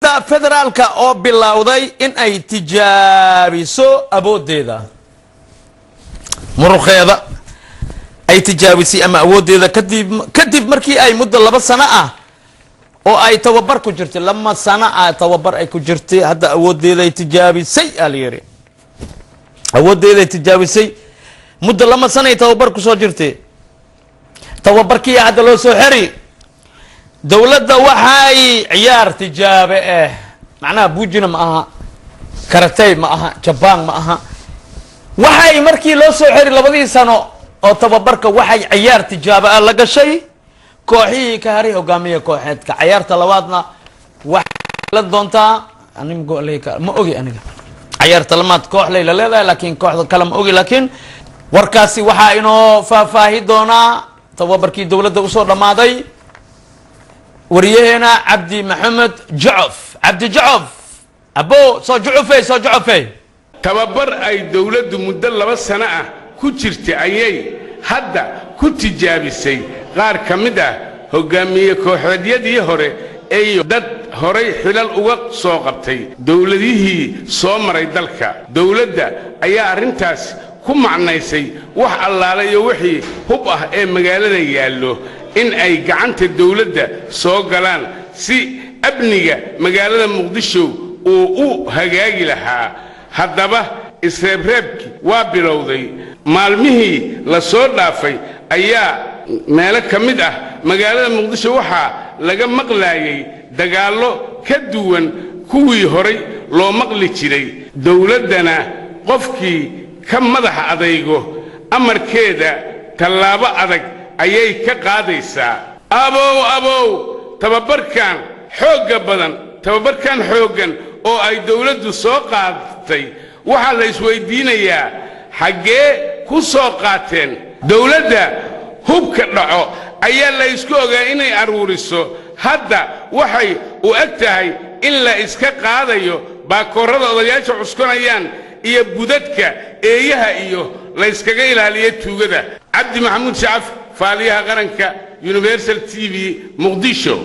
dowladda federaalka oo bilowday in ay tijaabiso awoodeeda muruqeeda ay tijaabisay ama awoodeeda kadib markii ay muddo 2 sano ah oo ay tababar ku jirtay 2 sano ah tababar ay ku jirtay hadda awoodeeda ay tijaabisay aliyari awoodeeda ay tijaabisay muddo 2 sano ay tababar ku soo jirtay tababarkii hadda loo soo xiri dowladda waxay ciyaar tijaabe macnaha buujina ma aha karatay ma aha jabaan ma aha waxay markii loo soo xiri 2 sano oo tababarka waxay ciyaar tijaabe la gashay kooxii ka haray hogaamiye kooxeedka ciyaarta labaadna wax la doontaa animgo leeyka ma ogi aniga ciyaarta lamaad koox leeyla leedahay laakiin kooxda kale ma ogi laakiin warkaasi waxa inoo faahfaahi doona tababarkii dowladda u soo dhamaaday وريهنا عبدي محمد جعف عبدي جعف أبو صو جعفي تببر أي دولة مدة 2 سنة كتيرت أيي هدا كنت جابسي غار كمدا هجامية كوحدية دي هوري أي دد هوري حلال وقت صاقبتي دولة دي صامرة دلكا دولة دا أي أرنتاس كم عنايسي وح الله عليه وحي هبه أي مجال يالله إن أي جعنت الدولة سوقلان سي أبنية مجال مقدشو أو هجاجي لها هدبه إسرابك وابلودي مالمه لصور دافي أيا مالك مدة مجال مقدشو وحى لقى مقلاي دجالو كدوان كوي هري لو مقلي تري دولتنا قفكي كم مدح أضيقه أمر كذا تلابا أضيق ayay ka qaadaysaa abow tababarkan xoogan oo ay dawladdu soo qaadatay waxa la isweydiinayaa xagee ku soo qaateen dawladda hubka dhaco ayaa la isku ogaa inay aruuriso hadda waxay u egtahay in la iska qaadayo baakoorada odayaasha cuskanayaan iyo budadka eeyaha iyo la iskaga ilaaliyo tuugada cabdi maxamuud shacaf فعليها غرنكا يونيفرسال تي في مقديشو